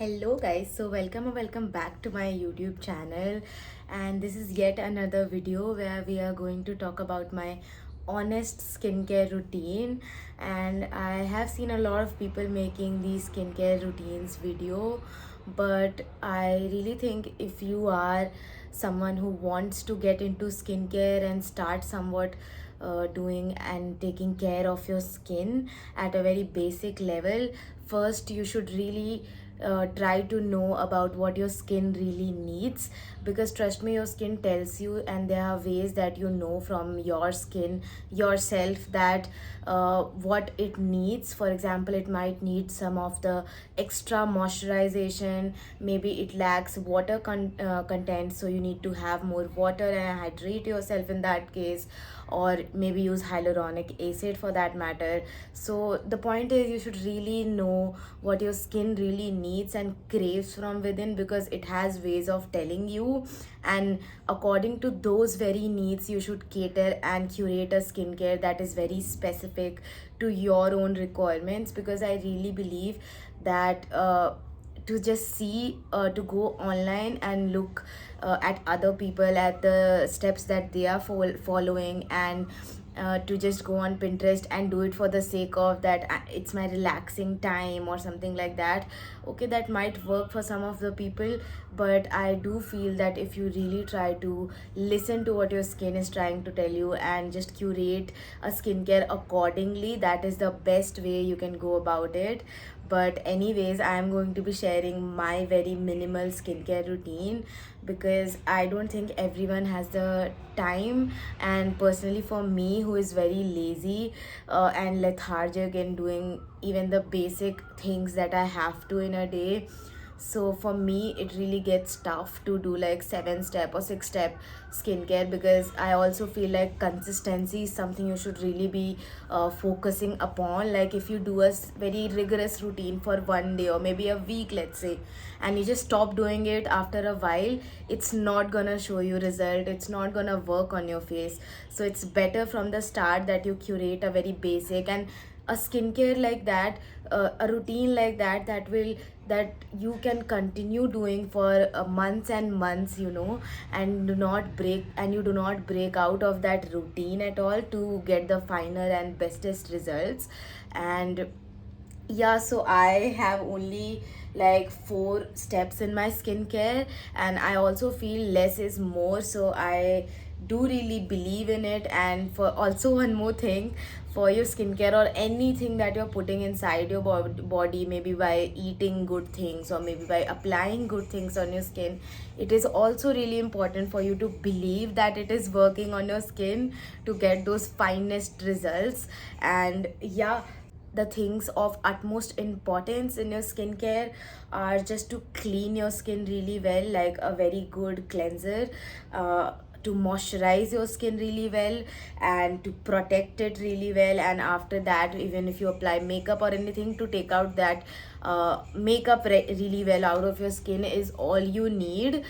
Hello guys, so welcome back to my YouTube channel, and this is yet another video where we are going to talk about my honest skincare routine. And I have seen a lot of people making these skincare routines video, but I really think if you are someone who wants to get into skincare and start somewhat doing and taking care of your skin at a very basic level, first you should really try to know about what your skin really needs, because trust me, your skin tells you, and there are ways that you know from your skin yourself that what it needs. For example, it might need some of the extra moisturization, maybe it lacks water content, so you need to have more water and hydrate yourself in that case, or maybe use hyaluronic acid for that matter. So the point is, you should really know what your skin really needs and craves from within, because it has ways of telling you, and according to those very needs you should cater and curate a skincare that is very specific to your own requirements. Because I really believe that to just see to go online and look at other people, at the steps that they are following, and to just go on Pinterest and do it for the sake of that, it's my relaxing time or something like that. Okay, that might work for some of the people, but I do feel that if you really try to listen to what your skin is trying to tell you and just curate a skincare accordingly, that is the best way you can go about it. But anyways, I am going to be sharing my very minimal skincare routine, because I don't think everyone has the time. And personally, for me, who is very lazy and lethargic in doing even the basic things that I have to in a day, so for me it really gets tough to do like 7 step or 6 step skincare, because I also feel like consistency is something you should really be focusing upon. Like if you do a very rigorous routine for one day or maybe a week, let's say, and you just stop doing it after a while, it's not gonna show you result, it's not gonna work on your face. So it's better from the start that you curate a very basic and a skincare like that, a routine like that, that you can continue doing for months and months, and you do not break out of that routine at all to get the finer and bestest results. And yeah, so I have only like 4 steps in my skincare, and I also feel less is more, so I do really believe in it. And for also one more thing, for your skincare or anything that you're putting inside your body, maybe by eating good things or maybe by applying good things on your skin, it is also really important for you to believe that it is working on your skin to get those finest results. And yeah, the things of utmost importance in your skincare are just to clean your skin really well, like a very good cleanser, to moisturize your skin really well and to protect it really well. And after that, even if you apply makeup or anything, to take out that makeup really well out of your skin is all you need.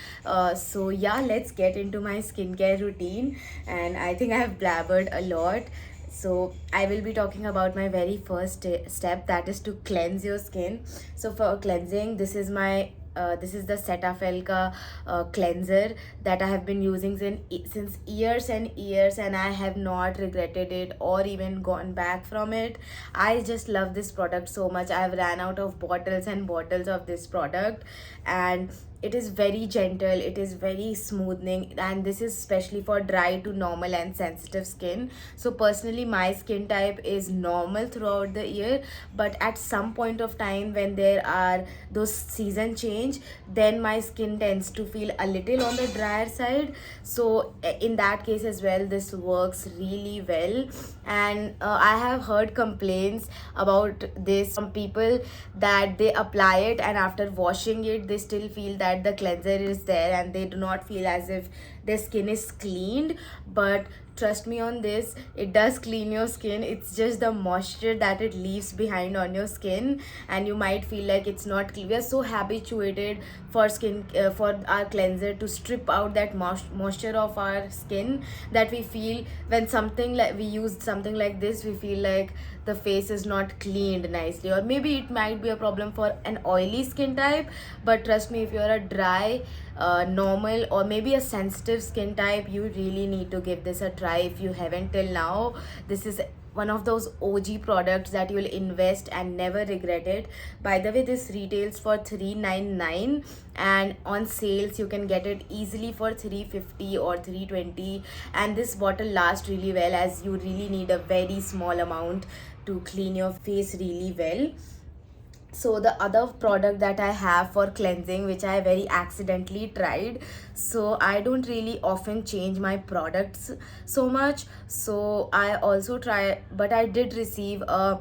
So yeah, let's get into my skincare routine. And I think I have blabbered a lot, so I will be talking about my very first step, that is to cleanse your skin. So for cleansing, this is the Cetaphil ka cleanser that I have been using since years and years, and I have not regretted it or even gone back from it. I just love this product so much. I have ran out of bottles and bottles of this product, and it is very gentle, it is very smoothing, and this is especially for dry to normal and sensitive skin. So personally, my skin type is normal throughout the year, but at some point of time when there are those season change, then my skin tends to feel a little on the drier side. So in that case as well, this works really well. And I have heard complaints about this from people, that they apply it and after washing it they still feel that the cleanser is there and they do not feel as if their skin is cleaned. But trust me on this, it does clean your skin. It's just the moisture that it leaves behind on your skin, and you might feel like it's not clean. We are so habituated for skin for our cleanser to strip out that moisture of our skin, that we feel when something like we use something like this, we feel like the face is not cleaned nicely. Or maybe it might be a problem for an oily skin type, but trust me, if you're a dry, normal, or maybe a sensitive skin type, you really need to give this a try. If you haven't till now, this is one of those OG products that you'll invest and never regret it. By the way, this retails for $399, and on sales you can get it easily for $350 or $320. And this bottle lasts really well, as you really need a very small amount to clean your face really well. So the other product that I have for cleansing, which I very accidentally tried, so I don't really often change my products so much, so I also try, but I did receive a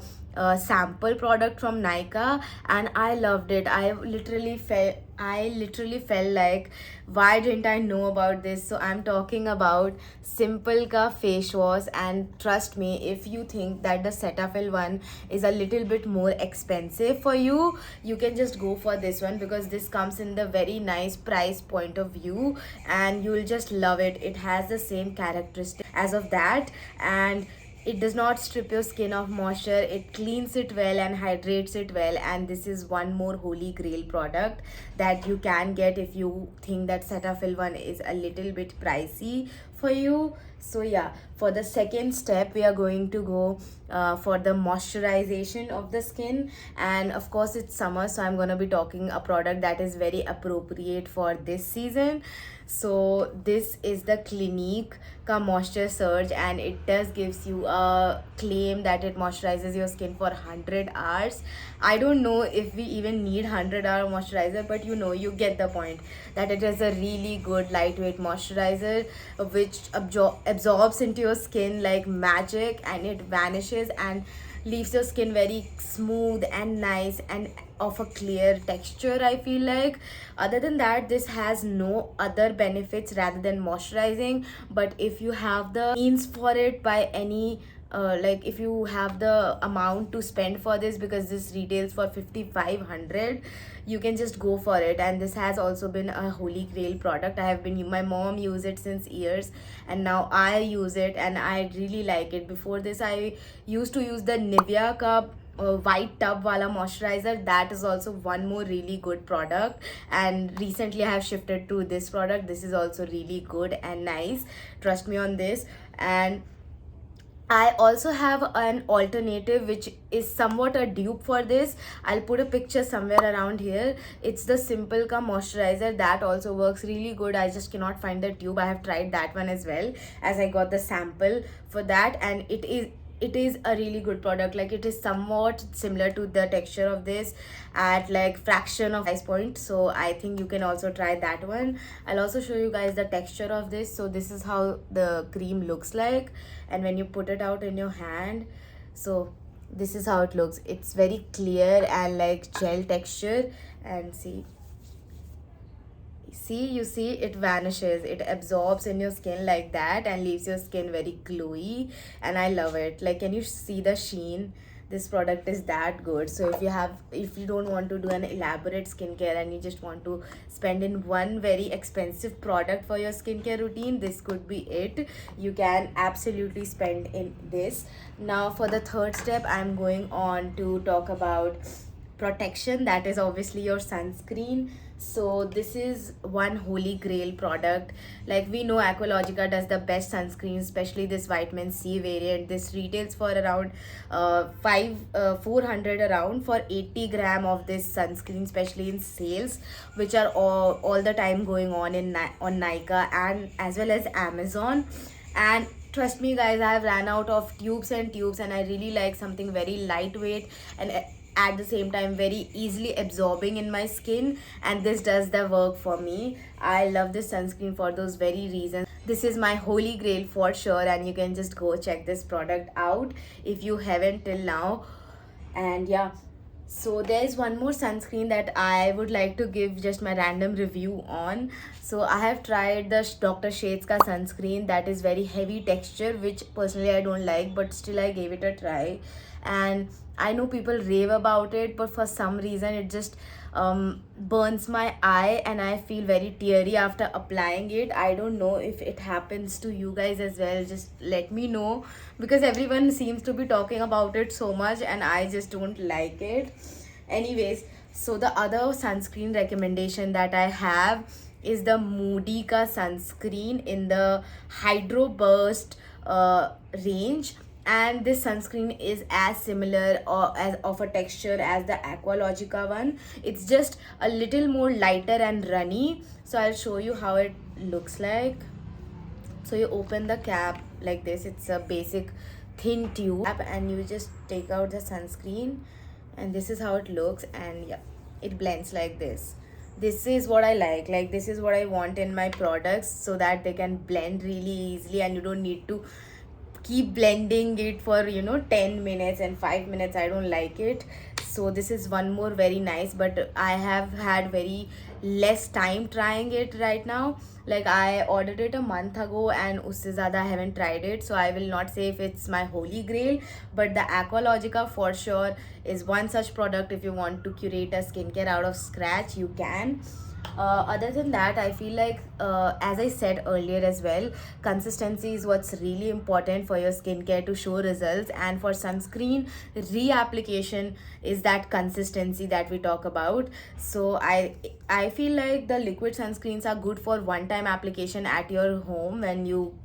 sample product from Nykaa, and I loved it. I literally felt like, why didn't I know about this? So I'm talking about Simple Ka face wash. And trust me, if you think that the Cetaphil one is a little bit more expensive for you, you can just go for this one, because this comes in the very nice price point of view, and you'll just love it. It has the same characteristic as of that, and it does not strip your skin of moisture. It cleans it well and hydrates it well. And this is one more holy grail product that you can get if you think that Cetaphil one is a little bit pricey for you. So yeah, for the second step, we are going to go for the moisturization of the skin. And of course, it's summer, so I'm going to be talking a product that is very appropriate for this season. So this is the Clinique Ka Moisture Surge, and it does gives you a claim that it moisturizes your skin for 100 hours. I don't know if we even need 100-hour moisturizer, but you get the point, that it is a really good lightweight moisturizer which absorbs into your skin like magic, and it vanishes and leaves your skin very smooth and nice and of a clear texture, I feel like. Other than that, this has no other benefits rather than moisturizing. But if you have the means for it, by any like if you have the amount to spend for this, because this retails for 5500, you can just go for it. And this has also been a holy grail product. My mom used it since years, and now I use it, and I really like it. Before this, I used to use the Nivea Cup white tub wala moisturizer. That is also one more really good product, and recently I have shifted to this product. This is also really good and nice, trust me on this. And I also have an alternative which is somewhat a dupe for this. I'll put a picture somewhere around here. It's the Simple Ka moisturizer. That also works really good. I just cannot find the tube. I have tried that one as well, as I got the sample for that, and it is a really good product. Like, it is somewhat similar to the texture of this at like fraction of price point, so I think you can also try that one. I'll also show you guys the texture of this. So this is how the cream looks like, and when you put it out in your hand, so this is how it looks. It's very clear and like gel texture. And you see it vanishes, it absorbs in your skin like that and leaves your skin very glowy, and I love it. Like, can you see the sheen? This product is that good. So if you don't want to do an elaborate skincare and you just want to spend in one very expensive product for your skincare routine, this could be it. You can absolutely spend in this. Now for the third step, I'm going on to talk about protection. That is obviously your sunscreen. So this is one holy grail product. Like, we know Aqualogica does the best sunscreen, especially this vitamin C variant. This retails for around 400 around for 80 gram of this sunscreen, especially in sales, which are all the time going on on Nykaa and as well as Amazon. And trust me guys, I have ran out of tubes and tubes, and I really like something very lightweight and at the same time very easily absorbing in my skin, and this does the work for me. I love this sunscreen for those very reasons. This is my holy grail for sure, and you can just go check this product out if you haven't till now. And yeah, So there's one more sunscreen that I would like to give just my random review on. So I have tried the Dr. Shades ka sunscreen that is very heavy texture, which personally I don't like, but still I gave it a try. And I know people rave about it, but for some reason it just burns my eye and I feel very teary after applying it. I don't know if it happens to you guys as well. Just let me know, because everyone seems to be talking about it so much and I just don't like it. Anyways, so the other sunscreen recommendation that I have is the Moody ka sunscreen in the Hydro Burst range. And this sunscreen is as similar or as of a texture as the Aqualogica one. It's just a little more lighter and runny. So I'll show you how it looks like. So you open the cap like this. It's a basic thin tube and you just take out the sunscreen, and this is how it looks. And yeah, it blends like this. This is what I like this is what I want in my products, so that they can blend really easily and you don't need to keep blending it for 10 minutes and 5 minutes. I don't like it. So this is one more very nice, but I have had very less time trying it right now. Like, I ordered it a month ago and usse zyada I haven't tried it, so I will not say if it's my holy grail. But the Aqualogica for sure is one such product. If you want to curate a skincare out of scratch, you can. Other than that, I feel like, as I said earlier as well, consistency is what's really important for your skincare to show results. And for sunscreen, reapplication is that consistency that we talk about. So I feel like the liquid sunscreens are good for one time application at your home when you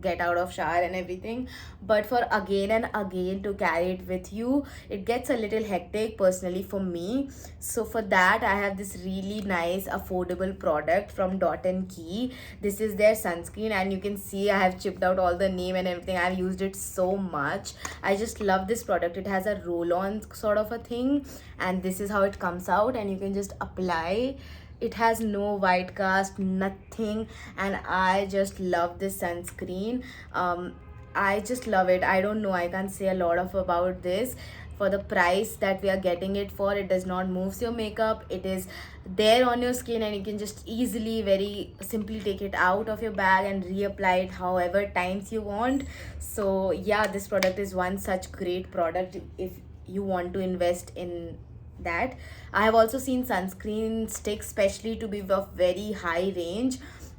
get out of shower and everything, but for again and again to carry it with you, it gets a little hectic personally for me. So for that, I have this really nice affordable product from Dot and Key. This is their sunscreen, and you can see I have chipped out all the name and everything. I've used it so much. I just love this product. It has a roll-on sort of a thing, and this is how it comes out, and you can just apply. It has no white cast, nothing, and I just love this sunscreen. I just love it. I don't know, I can't say a lot of about this. For the price that we are getting it for, it does not move your makeup. It is there on your skin and you can just easily, very simply take it out of your bag and reapply it however times you want. So yeah, this product is one such great product if you want to invest in that. I have also seen sunscreen sticks specially to be of very high range,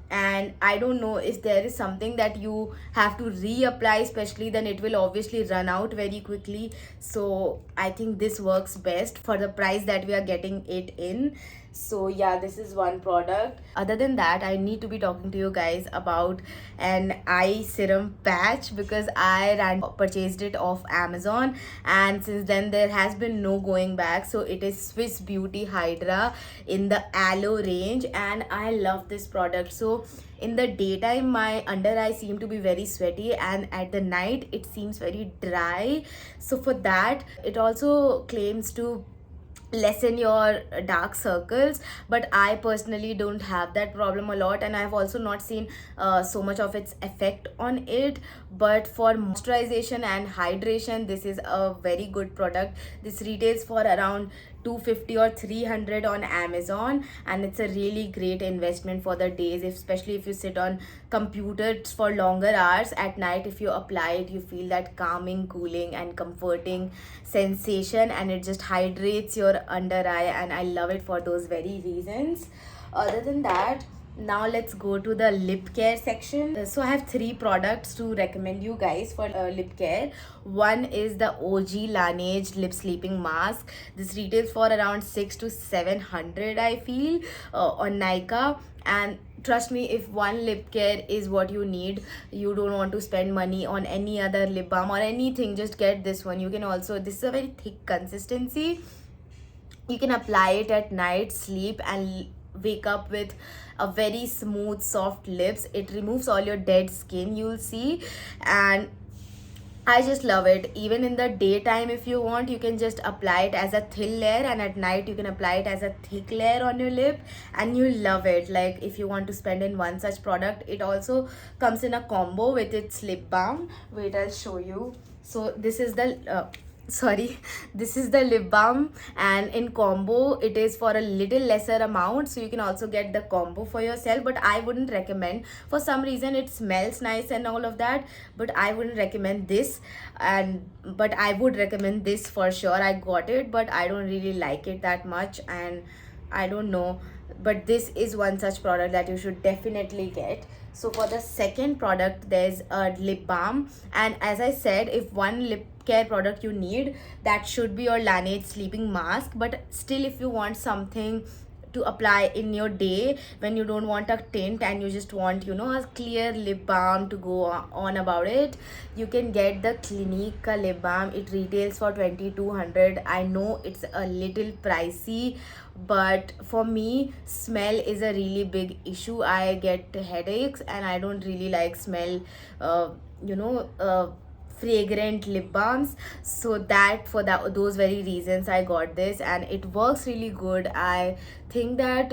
and I don't know if there is something that you have to reapply especially, then it will obviously run out very quickly. So I think this works best for the price that we are getting it in. So yeah, this is one product. Other than that, I need to be talking to you guys about an eye serum patch, because I purchased it off Amazon, and since then there has been no going back. So it is Swiss Beauty Hydra in the aloe range, and I love this product. So in the daytime my under eye seem to be very sweaty, and at the night it seems very dry. So for that, it also claims to lessen your dark circles, but I personally don't have that problem a lot, and I've also not seen so much of its effect on it. But for moisturization and hydration, this is a very good product. This retails for around 250 or 300 on Amazon, and it's a really great investment for the days, especially if you sit on computers for longer hours at night. If you apply it, you feel that calming, cooling and comforting sensation, and it just hydrates your under eye, and I love it for those very reasons. Other than that, now let's go to the lip care section. So I have three products to recommend you guys for lip care. One is the OG Laneige lip sleeping mask. This retails for around 6 to 700 I feel on Nykaa. And trust me, if one lip care is what you need, you don't want to spend money on any other lip balm or anything, just get this one. You can also, this is a very thick consistency. You can apply it at night, sleep and wake up with a very smooth soft lips. It removes all your dead skin, you'll see, and I just love it. Even in the daytime, if you want, you can just apply it as a thin layer, and at night you can apply it as a thick layer on your lip, and you'll love it. Like, if you want to spend in one such product, it also comes in a combo with its lip balm. Wait, I'll show you. So this is the sorry, this is the lip balm, and in combo it is for a little lesser amount, so you can also get the combo for yourself, but I wouldn't recommend. For some reason it smells nice and all of that, but I wouldn't recommend this. And but I would recommend this for sure. I got it, but I don't really like it that much, and I don't know, but this is one such product that you should definitely get. So for the second product, there's a lip balm, and as I said, if one lip care product you need, that should be your Laneige sleeping mask. But still, if you want something to apply in your day when you don't want a tint and you just want, you know, a clear lip balm to go on about it, you can get the Clinique lip balm. It retails for 2200. I know it's a little pricey, but for me smell is a really big issue. I get headaches and I don't really like smell, you know, fragrant lip balms. So that for that those very reasons I got this, and it works really good. I think that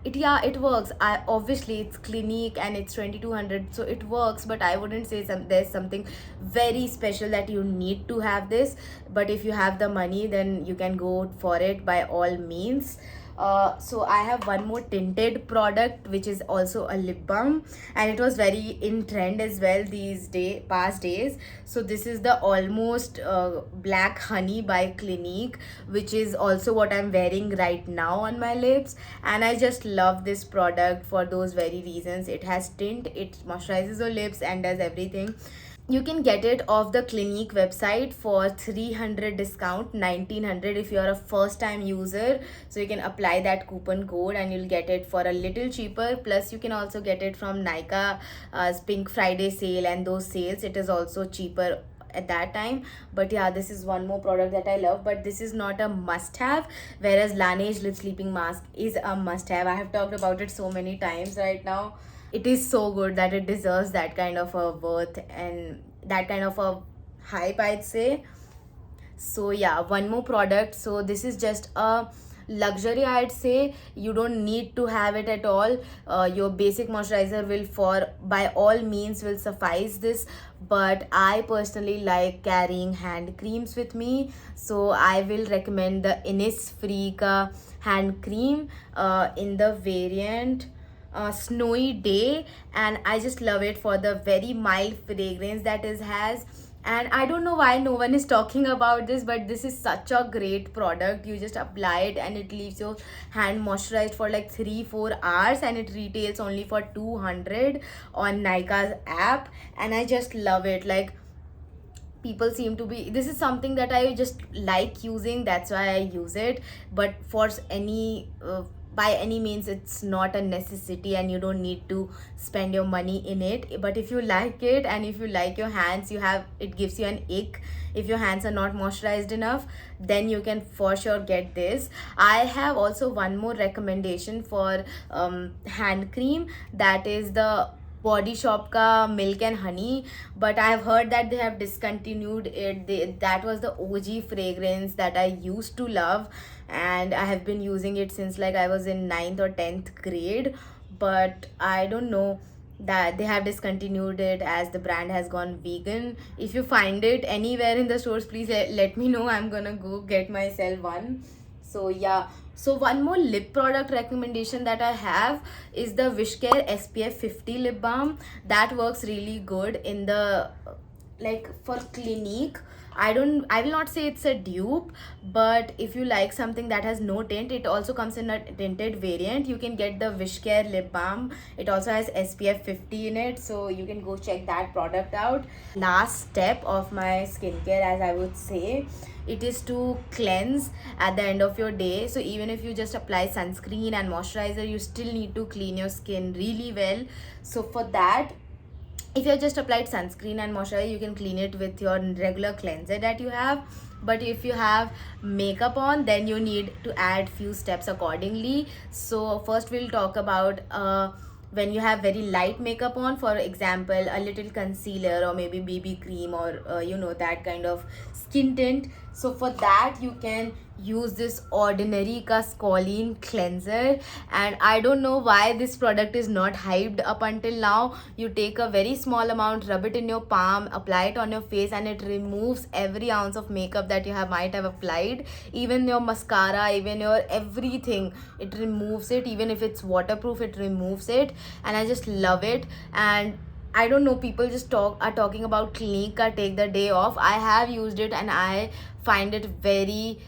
it, yeah, it works. I obviously it's Clinique and it's 2200, so it works, but I wouldn't say there's something very special that you need to have this. But if you have the money, then you can go for it by all means. So I have one more tinted product which is also a lip balm, and it was very in trend as well these past days. So this is the Almost Black Honey by Clinique, which is also what I'm wearing right now on my lips, and I just love this product for those very reasons. It has tint, it moisturizes your lips and does everything. You can get it off the Clinique website for 300 discount, 1900 if you're a first time user. So you can apply that coupon code and you'll get it for a little cheaper. Plus you can also get it from Nykaa Pink Friday sale, and those sales it is also cheaper at that time. But yeah, this is one more product that I love, but this is not a must have, whereas Laneige lip sleeping mask is a must have. I have talked about it so many times right now. It is so good that it deserves that kind of a worth and that kind of a hype, I'd say. So yeah, one more product. So this is just a luxury, I'd say. You don't need to have it at all. Your basic moisturizer will, for by all means, will suffice this. But I personally like carrying hand creams with me, so I will recommend the Innisfree ka hand cream in the variant Snowy Day, and I just love it for the very mild fragrance that it has. And I don't know why no one is talking about this, but this is such a great product. You just apply it and it leaves your hand moisturized for like 3-4 hours, and it retails only for 200 on Nykaa's app, and I just love it. Like, people seem to be, this is something that I just like using, that's why I use it. But for any by any means it's not a necessity, and you don't need to spend your money in it. But if you like it and if you like your hands, you have, it gives you an ick if your hands are not moisturized enough, then you can for sure get this. I have also one more recommendation for hand cream, that is the Body Shop ka Milk and Honey, but I have heard that they have discontinued it. That was the OG fragrance that I used to love, and I have been using it since like I was in 9th or 10th grade. But I don't know that they have discontinued it as the brand has gone vegan. If you find it anywhere in the stores, please let me know. I'm gonna go get myself one. So yeah, so one more lip product recommendation that I have is the Wishcare SPF 50 lip balm. That works really good in the, like, for Clinique. I will not say it's a dupe, but if you like something that has no tint, it also comes in a tinted variant. You can get the Wishcare lip balm. It also has SPF 50 in it, so you can go check that product out. Last step of my skincare, as I would say, it is to cleanse at the end of your day. So even if you just apply sunscreen and moisturizer, you still need to clean your skin really well. So for that, if you just applied sunscreen and moisturizer, you can clean it with your regular cleanser that you have. But if you have makeup on, then you need to add few steps accordingly. So first we'll talk about when you have very light makeup on, for example a little concealer or maybe BB cream or you know, that kind of skin tint. So for that you can use this Ordinary ka Squalene cleanser, and I don't know why this product is not hyped up until now. You take a very small amount, rub it in your palm, apply it on your face, and it removes every ounce of makeup that you have might have applied, even your mascara, even your everything. It removes it. Even if it's waterproof, it removes it, and I just love it. And I don't know, people just talking about Clinique ka take the day off. I have used it and I find it very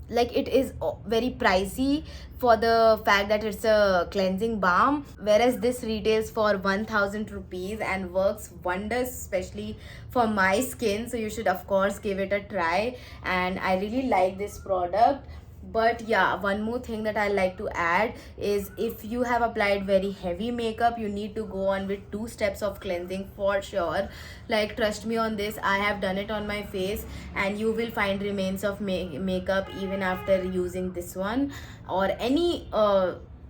like it is very pricey for the fact that it's a cleansing balm, whereas this retails for 1000 rupees and works wonders, especially for my skin. So you should of course give it a try, and I really like this product. But yeah, one more thing that I like to add is, if you have applied very heavy makeup, you need to go on with 2 steps of cleansing for sure. Like, trust me on this, I have done it on my face, and you will find remains of makeup even after using this one, or any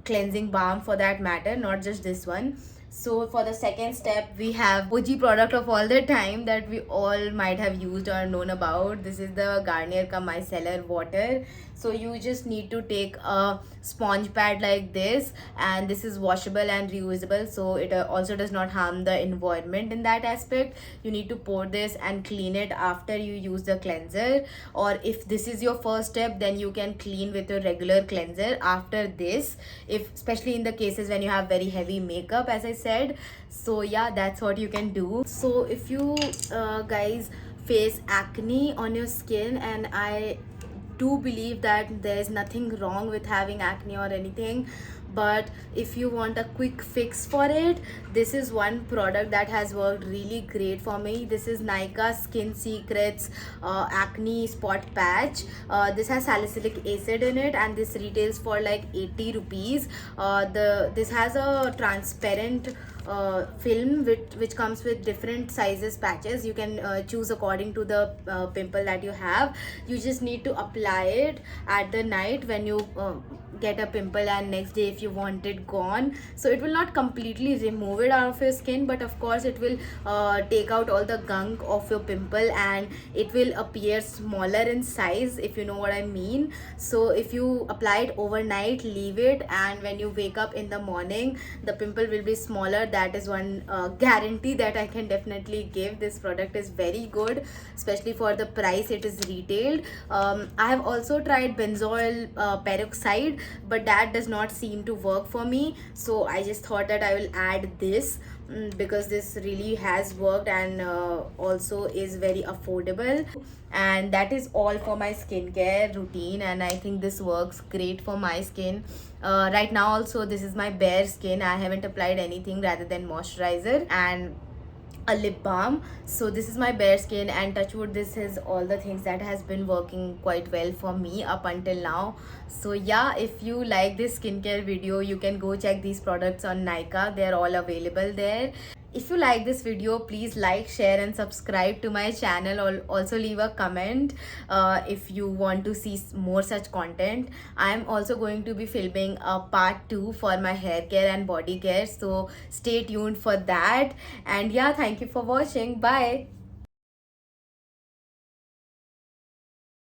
cleansing balm for that matter, not just this one. So for the second step, we have OG product of all the time that we all might have used or known about. This is the Garnier Ka Micellar Water. So you just need to take a sponge pad like this, and this is washable and reusable, so it also does not harm the environment in that aspect. You need to pour this and clean it after you use the cleanser, or if this is your first step, then you can clean with your regular cleanser after this, if especially in the cases when you have very heavy makeup, as I said. So yeah, that's what you can do. So if you guys face acne on your skin, and I do believe that there's nothing wrong with having acne or anything, but if you want a quick fix for it, this is one product that has worked really great for me. This is Nykaa Skin Secrets acne spot patch. This has salicylic acid in it, and this retails for like 80 rupees. This has a transparent film which comes with different sizes patches. You can choose according to the pimple that you have. You just need to apply it at the night when you get a pimple, and next day if you want it gone. So it will not completely remove it out of your skin, but of course it will take out all the gunk of your pimple, and it will appear smaller in size, if you know what I mean. So if you apply it overnight, leave it, and when you wake up in the morning, the pimple will be smaller. That is one guarantee that I can definitely give. This product is very good, especially for the price it is retailed. I have also tried benzoyl peroxide, but that does not seem to work for me, so I just thought that I will add this, because this really has worked, and also is very affordable. And that is all for my skincare routine, and I think this works great for my skin. Right now also, this is my bare skin. I haven't applied anything rather than moisturizer and a lip balm. So this is my bare skin, and touch wood, this is all the things that has been working quite well for me up until now. So yeah, if you like this skincare video, you can go check these products on Nykaa. They're all available there. If you like this video, please like, share and subscribe to my channel. Also leave a comment if you want to see more such content. I'm also going to be filming a part 2 for my hair care and body care, so stay tuned for that. And yeah, thank you for watching. Bye.